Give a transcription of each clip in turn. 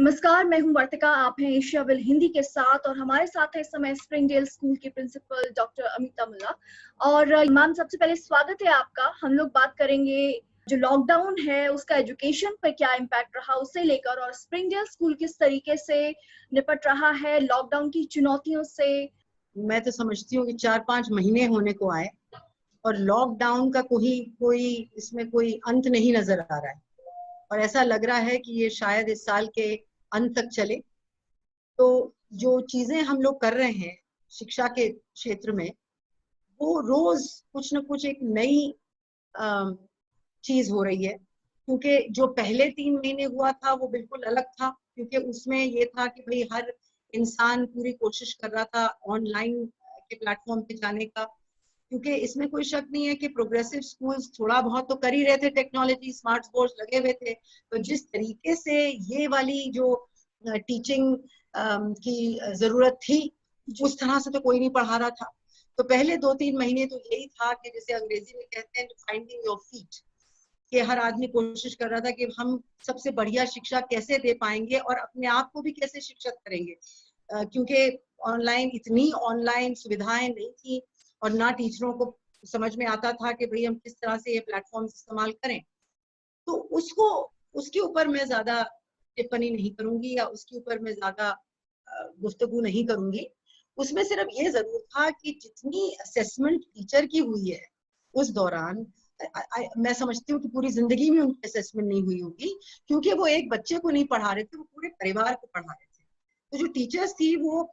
नमस्कार, मैं हूं वर्तिका। आप हैं एशियाविल हिंदी के साथ और हमारे साथ है इस समय स्प्रिंगडेल स्कूल की प्रिंसिपल डॉक्टर अमिता मुल्ला। और मैम, सबसे पहले स्वागत है आपका। हम लोग बात करेंगे जो लॉकडाउन है उसका एजुकेशन पर क्या इम्पैक्ट रहा उसे लेकर, और स्प्रिंगडेल स्कूल किस तरीके से निपट रहा है लॉकडाउन की चुनौतियों से। मैं तो समझती हूँ कि 4-5 महीने होने को आए और लॉकडाउन का कोई इसमें कोई अंत नहीं नजर आ रहा है, और ऐसा लग रहा है कि ये शायद इस साल के अंत तक चले। तो जो चीजें हम लोग कर रहे हैं शिक्षा के क्षेत्र में, वो रोज कुछ न कुछ एक नई चीज हो रही है। क्योंकि जो पहले 3 महीने हुआ था वो बिल्कुल अलग था, क्योंकि उसमें ये था कि भाई हर इंसान पूरी कोशिश कर रहा था ऑनलाइन के प्लेटफॉर्म पे जाने का। क्योंकि इसमें कोई शक नहीं है कि प्रोग्रेसिव स्कूल्स थोड़ा बहुत तो कर ही रहे थे, टेक्नोलॉजी स्मार्ट बोर्ड्स लगे हुए थे। तो जिस तरीके से ये वाली जो टीचिंग की जरूरत थी, उस तरह से तो कोई नहीं पढ़ा रहा था। तो पहले 2-3 महीने तो यही था कि जैसे अंग्रेजी में कहते हैं फाइंडिंग योर फीट, कि हर आदमी कोशिश कर रहा था कि हम सबसे बढ़िया शिक्षा कैसे दे पाएंगे और अपने आप को भी कैसे शिक्षित करेंगे। क्योंकि इतनी ऑनलाइन सुविधाएं नहीं थी और ना टीचरों को समझ में आता था कि भाई हम किस तरह से ये प्लेटफॉर्म इस्तेमाल करें। तो उसके ऊपर मैं ज्यादा टिप्पणी नहीं करूंगी या उसके ऊपर मैं ज्यादा गुफ्तगू नहीं करूंगी। उसमें सिर्फ ये जरूर था कि जितनी असेसमेंट टीचर की हुई है उस दौरान, मैं समझती हूँ कि पूरी जिंदगी में उनकी असेसमेंट नहीं हुई होगी, क्योंकि वो एक बच्चे को नहीं पढ़ा रहे थे, वो पूरे परिवार को पढ़ा रहे थे। तो जो टीचर्स थी वो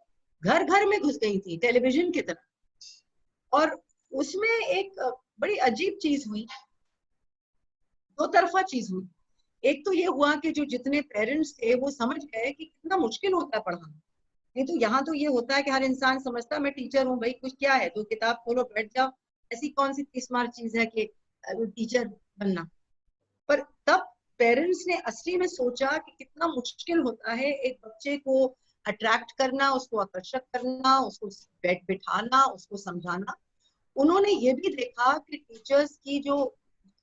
घर घर में घुस गई थी टेलीविजन की तरह। और उसमें एक बड़ी अजीब चीज हुई, दो तरफा चीज हुई। एक तो ये हुआ कि जो जितने पेरेंट्स थे वो समझ गए कि कितना मुश्किल होता है पढ़ाना। नहीं तो यहाँ तो ये होता है कि हर इंसान समझता है मैं टीचर हूँ, भाई कुछ क्या है, तो किताब खोलो बैठ जाओ। ऐसी कौन सी स्मार्ट चीज है कि टीचर बनना। पर तब पेरेंट्स ने असली में सोचा कि कितना मुश्किल होता है एक बच्चे को अट्रैक्ट करना, उसको आकर्षक करना, उसको बिठाना, उसको समझाना। उन्होंने ये भी देखा कि टीचर्स की जो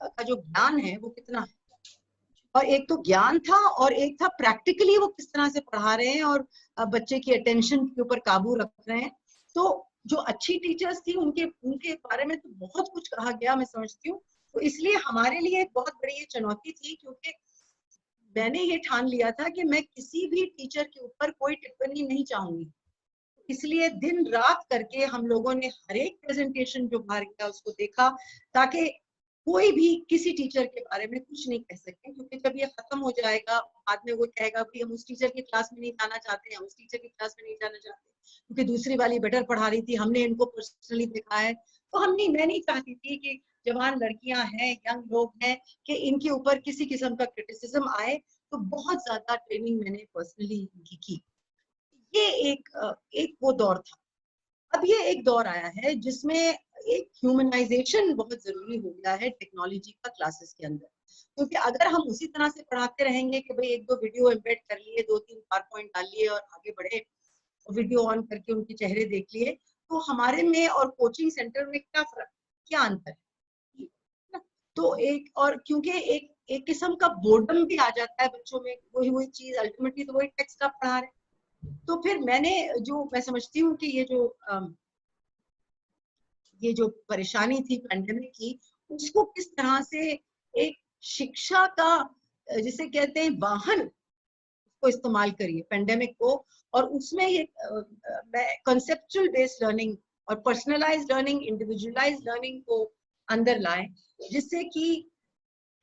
ज्ञान है वो कितना है, और एक तो ज्ञान था और एक था प्रैक्टिकली वो किस तरह से पढ़ा रहे हैं और बच्चे की अटेंशन के ऊपर काबू रख रहे हैं। तो जो अच्छी टीचर्स थी उनके उनके बारे में तो बहुत कुछ कहा गया, मैं समझती हूँ। तो इसलिए हमारे लिए एक बहुत बड़ी ये चुनौती थी, क्योंकि मैंने ये ठान लिया था कि मैं किसी भी टीचर के ऊपर कोई टिप्पणी नहीं चाहूंगी। इसलिए दिन रात करके हम लोगों ने हर एक प्रेजेंटेशन जो बाहर गया उसको देखा, ताकि कोई भी किसी टीचर के बारे में कुछ नहीं कह सके। क्योंकि जब ये खत्म हो जाएगा बाद में वो कहेगा भाई हम उस टीचर की क्लास में नहीं जाना चाहते, हम उस टीचर की क्लास में नहीं जाना चाहते क्योंकि दूसरी वाली बेटर पढ़ा रही थी, हमने इनको पर्सनली देखा है। तो मैं नहीं चाहती थी कि जवान लड़कियां हैं, यंग लोग हैं, कि इनके ऊपर किसी किस्म का क्रिटिसिज्म आए। तो बहुत ज्यादा ट्रेनिंग मैंने पर्सनली इनकी की। ये एक वो दौर था। अब ये एक दौर आया है जिसमें एक ह्यूमनाइजेशन बहुत जरूरी हो गया है टेक्नोलॉजी का क्लासेस के अंदर। क्योंकि अगर हम उसी तरह से पढ़ाते रहेंगे कि भाई 1-2 वीडियो एम्बेड कर लिए, 2-3 पावर पॉइंट डाल लिए और आगे बढ़े, वीडियो ऑन करके उनके चेहरे देख लिए, तो हमारे में और कोचिंग सेंटर में क्या फर्क, क्या अंतर है। तो एक और क्योंकि एक किस्म का बोर्डम भी आ जाता है बच्चों में, वही वही चीज अल्टीमेटली तो वही टेक्स्ट आप पढ़ा रहे। तो फिर मैं समझती हूँ कि ये जो परेशानी थी पैंडेमिक की, उसको किस तरह से एक शिक्षा का जिसे कहते हैं वाहन को इस्तेमाल करिए पैंडेमिक को, और उसमें ये कंसेप्चुअल बेस्ड लर्निंग और पर्सनलाइज्ड लर्निंग, इंडिविजुअलाइज्ड लर्निंग को अंदर लाए, जिससे कि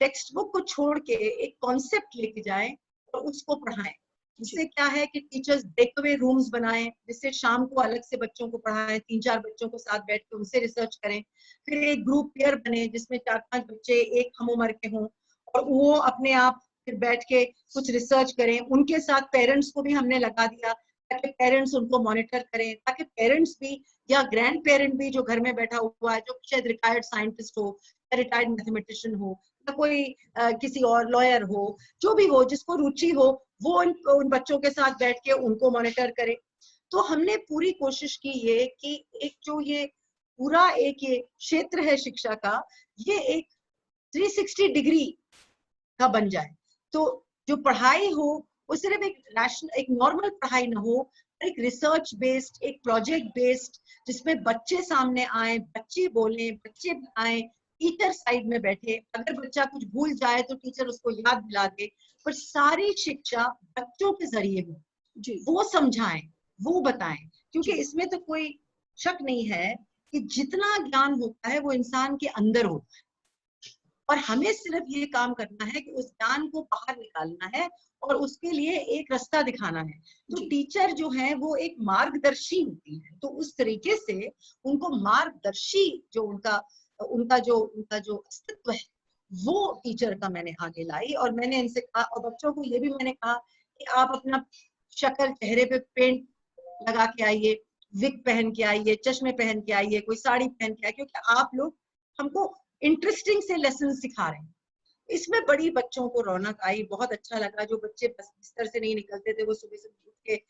टेक्स्ट बुक को छोड़ के एक कॉन्सेप्ट लेके जाए और उसको पढ़ाएं। इससे क्या है कि टीचर्स ब्रेक अवे रूम्स बनाएं, जिससे शाम को अलग से बच्चों को पढ़ाएं, 3-4 बच्चों को साथ बैठ के उनसे रिसर्च करें। फिर एक ग्रुप पेयर बने जिसमें 4-5 बच्चे एक हम उम्र के हों और वो अपने आप फिर बैठ के कुछ रिसर्च करें। उनके साथ पेरेंट्स को भी हमने लगा दिया ताकि पेरेंट्स उनको मॉनिटर करें, ताकि पेरेंट्स भी या ग्रैंड पेरेंट भी जो घर में बैठा हुआ है, जो शायद रिटायर्ड साइंटिस्ट हो, रिटायर्ड मैथमेटिशियन हो, या कोई किसी और लॉयर हो, जो भी हो जिसको रुचि हो, वो उन बच्चों के साथ बैठ के उनको मॉनिटर करे। तो हमने पूरी कोशिश की ये कि एक जो ये पूरा एक ये क्षेत्र है शिक्षा का, ये एक 360 डिग्री का बन जाए। तो जो पढ़ाई हो वो सिर्फ एक नॉर्मल पढ़ाई ना हो, एक रिसर्च बेस्ड, एक प्रोजेक्ट बेस्ड, जिसमें बच्चे सामने आए, बच्चे बोले, बच्चे आए, टीचर साइड में बैठे, अगर बच्चा कुछ भूल जाए तो टीचर उसको याद दिला दे, पर सारी शिक्षा बच्चों के जरिए हो, वो समझाएं, वो बताएं, क्योंकि इसमें तो कोई शक नहीं है कि जितना ज्ञान होता है वो इंसान के अंदर होता है, और हमें सिर्फ ये काम करना है कि उस ज्ञान को बाहर निकालना है और उसके लिए एक रास्ता दिखाना है। तो टीचर जो है वो एक मार्गदर्शी होती है, तो उस तरीके से उनको मार्गदर्शी जो उनका जो अस्तित्व है वो टीचर का मैंने आगे लाई। और मैंने इनसे कहा, और बच्चों को ये भी मैंने कहा कि आप अपना शक्ल, चेहरे पे पेंट लगा के आइए, विग पहन के आइए, चश्मे पहन के आइए, कोई साड़ी पहन के आइए, क्योंकि आप लोग हमको इंटरेस्टिंग से लेसन सिखा रहे हैं। इसमें बड़ी बच्चों को रौनक आई, बहुत अच्छा लगा। जो बच्चे बिस्तर से नहीं निकलते थे वो सुबह से उठ के,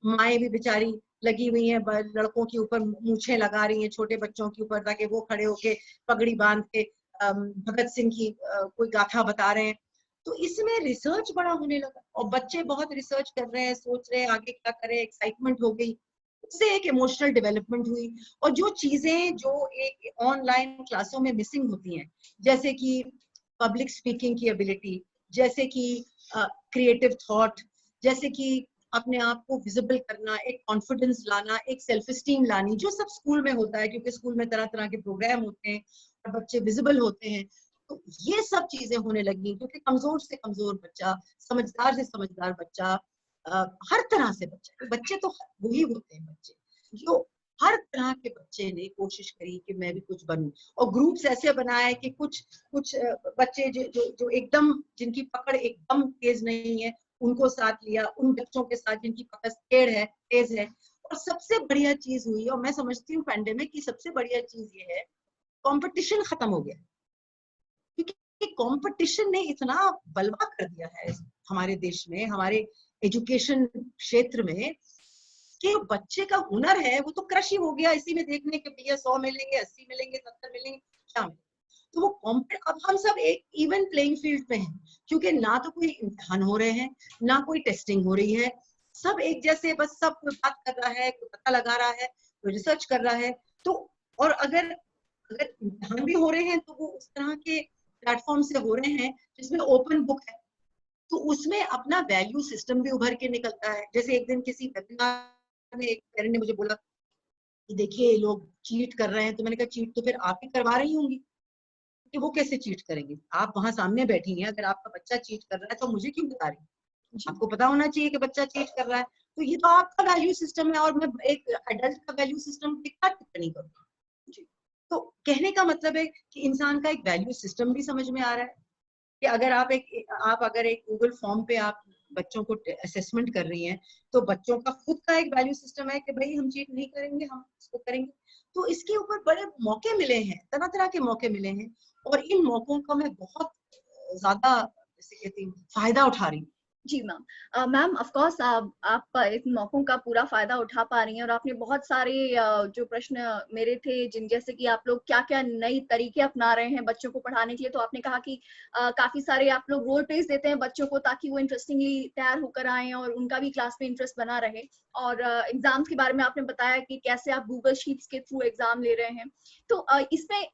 माएँ भी बेचारी लगी हुई हैं लड़कों के ऊपर मूछें लगा रही हैं, छोटे बच्चों के ऊपर, ताकि वो खड़े होके पगड़ी बांध के भगत सिंह की कोई गाथा बता रहे हैं। तो इसमें रिसर्च बड़ा होने लगा और बच्चे बहुत रिसर्च कर रहे हैं, सोच रहे हैं आगे क्या करें, एक्साइटमेंट हो गई, उससे एक इमोशनल डेवलपमेंट हुई। और जो चीजें जो एक ऑनलाइन क्लासों में मिसिंग होती हैं, जैसे कि पब्लिक स्पीकिंग की एबिलिटी, जैसे कि क्रिएटिव थॉट, जैसे कि अपने आप को विजिबल करना, एक कॉन्फिडेंस लाना, एक सेल्फ स्टीम लानी, जो सब स्कूल में होता है, क्योंकि स्कूल में तरह तरह के प्रोग्राम होते हैं और बच्चे विजिबल होते हैं। तो ये सब चीजें होने लगी, क्योंकि कमजोर से कमजोर बच्चा, समझदार से समझदार बच्चा, हर तरह से बच्चे तो वही होते हैं बच्चे जो हर तरह के बच्चे ने कोशिश करी कि मैं भी कुछ बनूं। और ग्रुप्स ऐसे बनाए कि कुछ बच्चे जो एकदम, जिनकी पकड़ एकदम तेज नहीं है, उनको साथ लिया, उन बच्चों के साथ जिनकी पकड़ तेज है। और सबसे बढ़िया चीज हुई, और मैं समझती हूँ पैंडेमिक की सबसे बढ़िया चीज ये है, कंपटीशन खत्म हो गया। क्योंकि कंपटीशन ने इतना बलवा कर दिया है हमारे देश में, हमारे एजुकेशन क्षेत्र में, कि बच्चे का हुनर है वो तो क्रश ही हो गया इसी में देखने के, भैया 100 मिलेंगे, 80 मिलेंगे, 70 मिलेंगे, क्या मिलेंगे। तो वो अब हम सब एक इवन प्लेइंग फील्ड पे हैं, क्योंकि ना तो कोई इम्तिहान हो रहे हैं, ना कोई टेस्टिंग हो रही है, सब एक जैसे, बस सब कोई बात कर रहा है, कोई पता लगा रहा है, कोई रिसर्च कर रहा है। तो और अगर इम्तिहान भी हो रहे हैं तो वो उस तरह के प्लेटफॉर्म से हो रहे हैं जिसमें ओपन बुक है, तो उसमें अपना वैल्यू सिस्टम भी उभर के निकलता है। जैसे एक दिन किसी वेबिनार में एक पेरेंट ने मुझे बोला कि देखिए लोग चीट कर रहे हैं, तो मैंने कहा चीट तो फिर आप ही करवा रही होंगी, कि वो कैसे चीट करेंगे, आप वहां सामने बैठी हैं, अगर आपका बच्चा चीट कर रहा है तो मुझे क्यों बता रही, आपको पता होना चाहिए कि बच्चा चीट कर रहा है। तो ये तो आपका वैल्यू सिस्टम है, और मैं एक एडल्ट का वैल्यू सिस्टम टिप्पणी करूँ। तो कहने का मतलब है कि इंसान का एक वैल्यू सिस्टम भी समझ में आ रहा है, कि अगर आप अगर एक गूगल फॉर्म पे आप बच्चों को असेसमेंट कर रही हैं, तो बच्चों का खुद का एक वैल्यू सिस्टम है कि भाई हम चीट नहीं करेंगे, हम इसको करेंगे। तो इसके ऊपर बड़े मौके मिले हैं, तरह तरह के मौके मिले हैं, और इन मौकों का मैं बहुत ज्यादा जैसे कहती हूँ फायदा उठा रही हूँ। जी मैम। मैम ऑफ कोर्स आप इन मौकों का पूरा फायदा उठा पा रही हैं, और आपने बहुत सारे जो प्रश्न मेरे थे, जिन जैसे कि आप लोग क्या क्या नई तरीके अपना रहे हैं बच्चों को पढ़ाने के लिए, तो आपने कहा कि काफी सारे आप लोग रोल प्लेस देते हैं बच्चों को, ताकि वो इंटरेस्टिंगली तैयार होकर आए और उनका भी क्लास में इंटरेस्ट बना रहे। और एग्जाम्स के बारे में आपने बताया कि कैसे आप गूगल शीट्स के थ्रू एग्जाम ले रहे हैं। तो इसमें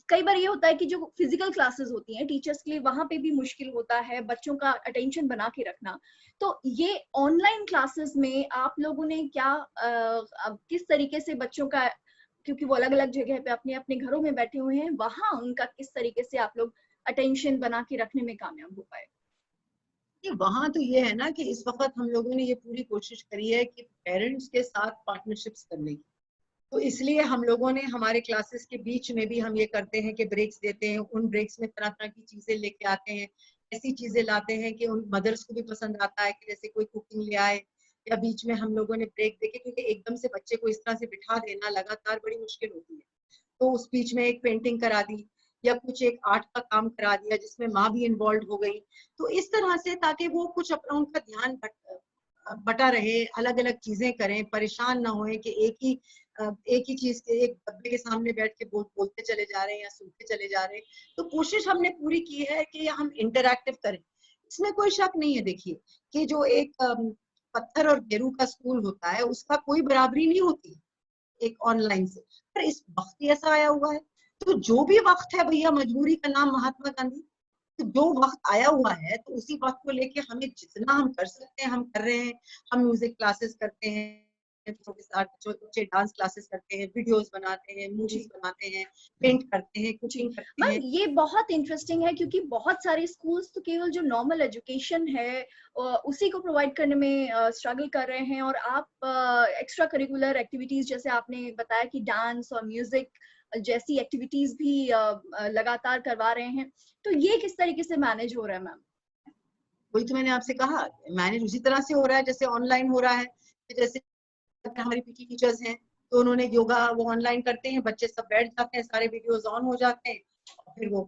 कई बार ये होता है कि जो फिजिकल क्लासेस होती हैं टीचर्स के लिए, वहां पे भी मुश्किल होता है बच्चों का अटेंशन बना के रखना। तो ये ऑनलाइन क्लासेस में आप लोगों ने क्या किस तरीके से बच्चों का, क्योंकि वो अलग अलग जगह पे अपने अपने घरों में बैठे हुए हैं, वहां उनका किस तरीके से आप लोग अटेंशन बना के रखने में कामयाब हो पाए? वहां तो ये है ना कि इस वक्त हम लोगों ने ये पूरी कोशिश करी है कि पेरेंट्स के साथ पार्टनरशिप्स करने की। तो इसलिए हम लोगों ने हमारे क्लासेस के बीच में भी हम ये करते हैं कि ब्रेक्स देते हैं, उन ब्रेक्स में तरह तरह की चीजें लेके आते हैं, ऐसी चीजें लाते हैं कि उन मदर्स को भी पसंद आता है, कि जैसे कोई कुकिंग ले आए, या बीच में हम लोगों ने ब्रेक देके, क्योंकि एकदम से बच्चे को इस तरह से बिठा देना लगातार बड़ी मुश्किल होती है, तो उस बीच में एक पेंटिंग करा दी, या कुछ एक आर्ट का काम करा दिया जिसमें माँ भी इन्वॉल्व हो गई। तो इस तरह से, ताकि वो कुछ अपना उनका ध्यान बटा रहे, अलग अलग चीजें करें, परेशान ना होए कि एक ही चीज के एक डब्बे के सामने बैठ के बोलते चले जा रहे हैं या सुनते चले जा रहे हैं। तो कोशिश हमने पूरी की है कि हम इंटरैक्टिव करें। इसमें कोई शक नहीं है। देखिए कि जो एक पत्थर और गेरू का स्कूल होता है उसका कोई बराबरी नहीं होती एक ऑनलाइन से। पर इस वक्त ही ऐसा आया हुआ है, तो जो भी वक्त है भैया, मजबूरी का नाम महात्मा गांधी। तो जो वक्त आया हुआ है तो उसी वक्त को लेके हमें जितना हम कर सकते हैं हम कर रहे हैं। हम म्यूजिक क्लासेस करते हैं बच्चों के साथ, बच्चे डांस क्लासेस करते हैं, वीडियोस बनाते हैं, मूवीज बनाते हैं, पेंट करते हैं, कुकिंग करते मैम हैं। ये बहुत इंटरेस्टिंग है क्योंकि बहुत सारे स्कूल्स तो केवल जो नॉर्मल एजुकेशन है उसी को प्रोवाइड करने में स्ट्रगल कर रहे हैं, और आप एक्स्ट्रा करिकुलर एक्टिविटीज जैसे आपने बताया कि डांस और म्यूजिक जैसी एक्टिविटीज भी लगातार करवा रहे हैं, तो ये किस तरीके से मैनेज हो रहा है मैम? वही तो मैंने आपसे कहा, मैनेज उसी तरह से हो रहा है जैसे ऑनलाइन हो रहा है। जैसे हमारी पीटी टीचर्स हैं तो उन्होंने योगा वो ऑनलाइन करते हैं, बच्चे सब बैठ जाते हैं, सारे वीडियोस ऑन हो जाते हैं, और फिर वो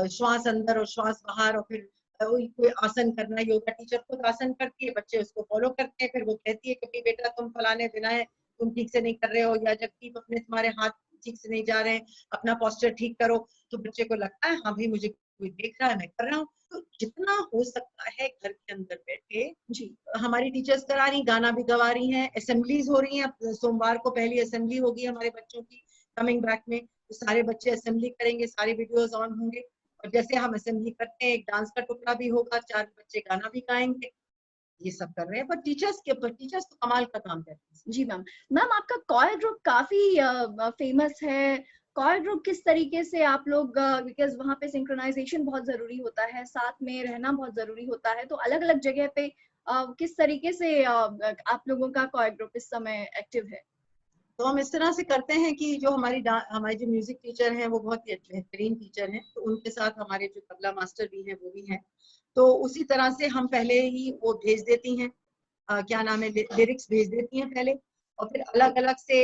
श्वास अंदर और श्वास बाहर, और फिर कोई आसन करना, योगा टीचर खुद आसन करती है, बच्चे उसको फॉलो करते हैं। फिर वो कहती है कि बेटा तुम फलाने दिन आए, तुम ठीक से नहीं कर रहे हो, या जगदीप अपने तुम्हारे हाथ ठीक से नहीं जा रहे हैं, अपना पोस्चर ठीक करो। तो बच्चे को लगता है हाँ भाई मुझे कोई देख रहा है, मैं कर रहा हूँ। तो जितना हो सकता है घर के अंदर बैठे जी हमारी टीचर्स करा रही, गाना भी गवा रही हैं, असेंबलीज हो रही हैं। सोमवार को पहली असेंबली होगी हमारे बच्चों की कमिंग बैक में, तो सारे बच्चे असेंबली करेंगे, सारे वीडियोस ऑन होंगे, और जैसे हम असेंबली करते हैं एक डांस का टुकड़ा भी होगा, 4 बच्चे गाना भी गाएंगे। ये सब कर रहे हैं, पर टीचर्स तो कमाल का काम करते हैं। जी मैम। मैम आपका कॉयर ग्रुप काफी फेमस है। कॉयर ग्रुप किस तरीके से आप लोग, बिकॉज वहाँ पे सिंक्रोनाइजेशन बहुत जरूरी होता है, साथ में रहना बहुत जरूरी होता है, तो अलग अलग जगह पे किस तरीके से आप लोगों का कॉयर ग्रुप इस समय एक्टिव है? तो हम इस तरह से करते हैं कि जो हमारी जो म्यूजिक टीचर हैं वो बहुत ही बेहतरीन टीचर हैं, तो उनके साथ हमारे जो तबला मास्टर भी हैं वो भी हैं। तो उसी तरह से हम पहले ही वो भेज देती हैं, क्या नाम है, लिरिक्स भेज देती हैं पहले, और फिर अलग अलग से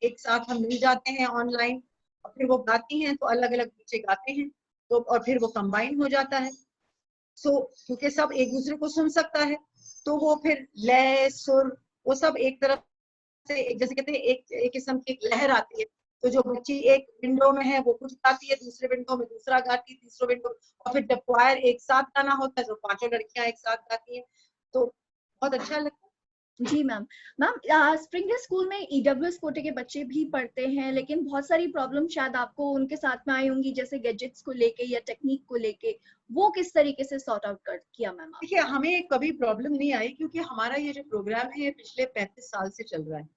एक साथ हम मिल जाते हैं ऑनलाइन, और फिर वो गाती हैं तो अलग अलग बच्चे गाते हैं, तो और फिर वो कंबाइन हो जाता है। सो क्योंकि सब एक दूसरे को सुन सकता है, तो वो फिर लय सुर वो सब एक तरफ से, एक जैसे कहते हैं एक किस्म की एक लहर आती है। तो जो बच्ची एक विंडो में है वो कुछ गाती है, दूसरे विंडो में दूसरा गाती है, तीसरे विंडो, और फिर जब क्वायर एक साथ गाना होता है तो पांचों लड़कियां एक साथ गाती हैं, तो बहुत अच्छा लगता है। जी ma'am. Ma'am spring day school में ईडब्ल्यूएस कोटे के बच्चे भी पढ़ते हैं, लेकिन बहुत सारी प्रॉब्लम शायद आपको उनके साथ में आई होंगी, जैसे गैजेट्स को लेके या टेक्निक को लेके, वो किस तरीके से सॉर्ट आउट कर किया मैम देखिए आपने? हमें कभी प्रॉब्लम नहीं आई, क्योंकि हमारा ये जो प्रोग्राम है ये पिछले 35 साल से चल रहा है,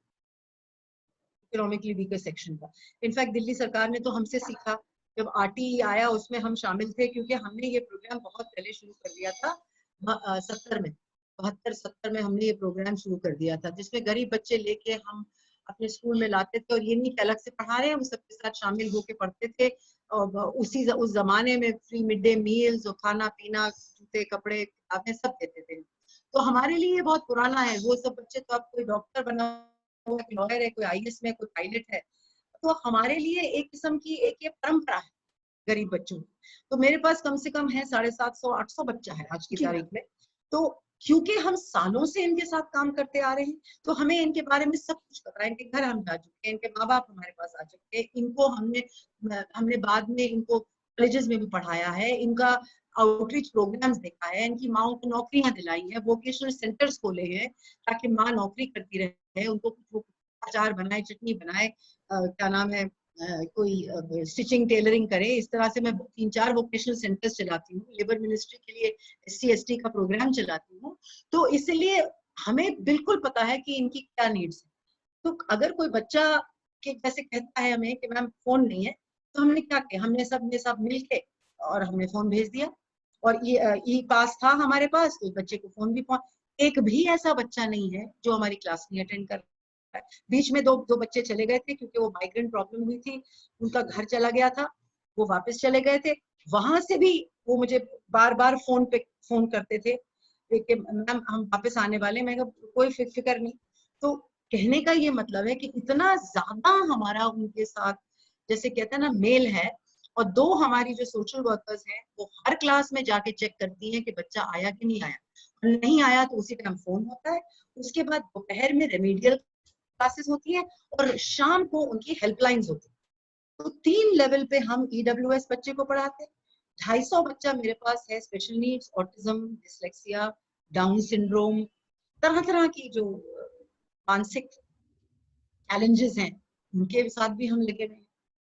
इकोनॉमिकली वीकर सेक्शन का। इनफैक्ट दिल्ली सरकार ने तो हमसे सीखा, जब आरटीई आया उसमें हम शामिल थे, क्योंकि हमने ये प्रोग्राम बहुत पहले शुरू कर दिया था, 70 में, 72-70 में हमने ये प्रोग्राम शुरू कर दिया था, जिसमें गरीब बच्चे लेके हम अपने स्कूल में लाते थे, और ये नहीं कि अलग से पढ़ा रहे हैं, वो सबके साथ शामिल होके पढ़ते थे। और उस जमाने में फ्री मिड डे मील्स और खाना पीना, जूते कपड़े किताबें सब देते थे। तो हमारे लिए ये बहुत पुराना है। वो सब बच्चे तो अब कोई डॉक्टर बना हुआ, कोई लॉयर है, कोई आईएएस में, कोई पायलट है। तो हमारे लिए एक किस्म की एक ये परंपरा है गरीब बच्चों की। तो मेरे पास कम से कम है 750-800 बच्चा है आज की जी मैम। तारीख में। तो क्योंकि हम सालों से इनके साथ काम करते आ रहे हैं, तो हमें इनके बारे में सब कुछ पता है। इनके घर हम जा चुके हैं, इनके माँ बाप हमारे पास आ चुके हैं, इनको हमने बाद में इनको कॉलेजेस में भी पढ़ाया है, इनका आउटरीच प्रोग्राम्स देखा है, इनकी माओ को नौकरियां दिलाई है, वोकेशनल सेंटर्स खोले हैं, ताकि माँ नौकरी करती रहे, उनको कुछ वो अचार बनाए, चटनी बनाए, क्या नाम है, कोई स्टिचिंग टेलरिंग करे। इस तरह से मैं 3-4 वोकेशनल सेंटर्स चलाती हूँ, लेबर मिनिस्ट्री के लिए SC ST का प्रोग्राम चलाती हूँ। तो इसलिए हमें बिल्कुल पता है कि इनकी क्या नीड्स है। तो अगर कोई बच्चा के जैसे कहता है हमें कि मैम फोन नहीं है, तो हमने क्या किया, हमने सब मिलके और हमने फोन भेज दिया, और ये ई पास था हमारे पास, तो बच्चे को फोन भी एक भी ऐसा बच्चा नहीं है जो हमारी क्लास नहीं अटेंड कर रहा है। बीच में दो दो बच्चे चले गए थे, क्योंकि वो माइग्रेंट प्रॉब्लम हुई थी, उनका घर चला गया था, वो वापस चले गए थे। वहां से भी वो मुझे बार बार फोन पे फोन करते थे कि मैम हम वापस आने वाले। मैं कोई फिक्र नहीं। तो कहने का ये मतलब है कि इतना ज्यादा हमारा उनके साथ जैसे कहते हैं ना मेल है। और दो हमारी जो सोशल वर्कर्स हैं वो हर क्लास में जाके चेक करती हैं कि बच्चा आया कि नहीं आया, और नहीं आया तो उसी टाइम फोन होता है। उसके बाद दोपहर में रेमेडियल क्लासेस होती हैं, और शाम को उनकी हेल्पलाइंस होती हैं। तो 3 लेवल पे हम EWS बच्चे को पढ़ाते हैं। 250 बच्चा मेरे पास है special needs, autism, dyslexia, down syndrome, तरह तरह की जो मानसिक चैलेंजेस हैं उनके साथ भी हम लगे हुए हैं।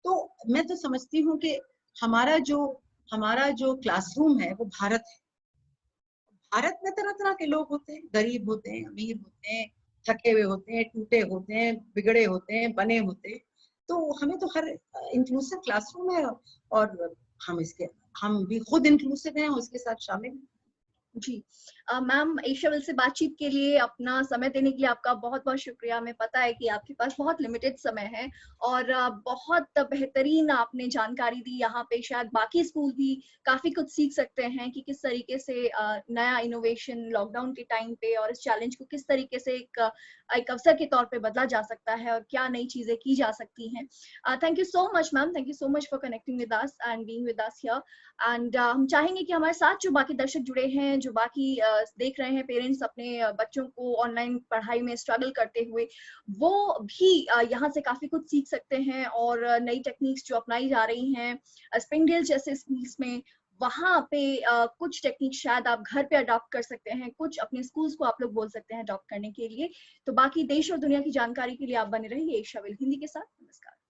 तो मैं तो समझती हूँ कि हमारा जो क्लासरूम है वो भारत है। भारत में तरह तरह के लोग होते हैं, गरीब होते हैं, अमीर होते हैं, थके हुए होते हैं, टूटे होते हैं, बिगड़े होते हैं, बने होते हैं। तो हमें तो हर इंक्लूसिव क्लासरूम है, और हम भी खुद इंक्लूसिव हैं, उसके साथ शामिल हैं। जी। मैम, एशिया वर्ल्ड से बातचीत के लिए अपना समय देने के लिए आपका बहुत-बहुत शुक्रिया। हमें पता है कि आपके पास बहुत लिमिटेड समय है और बहुत बेहतरीन आपने जानकारी दी। यहाँ पे शायद बाकी स्कूल भी काफ़ी कुछ सीख सकते हैं कि किस तरीके से नया इनोवेशन लॉकडाउन के टाइम पे और इस चैलेंज को किस तरीके से एक अवसर के तौर पे बदला जा सकता है और क्या नई चीज़ें की जा सकती हैं। Thank you so much ma'am, thank you so much for connecting with us and being with us here. And हम चाहेंगे कि हमारे साथ जो बाकी दर्शक जुड़े हैं, जो बाकी देख रहे हैं पेरेंट्स अपने बच्चों को ऑनलाइन पढ़ाई में स्ट्रगल करते हुए, वो भी यहाँ से काफ़ी कुछ सीख सकते हैं और नई टेक्निक्स जो अपनाई जा रही हैं स्प्रिंगडेल जैसे स्कूल्स में, वहाँ पे कुछ टेक्निक शायद आप घर पे अडॉप्ट कर सकते हैं, कुछ अपने स्कूल्स को आप लोग बोल सकते हैं अडॉप्ट करने के लिए। तो बाकी देश और दुनिया की जानकारी के लिए आप बने रहिए एशिया वर्ल्ड हिंदी के साथ। नमस्कार।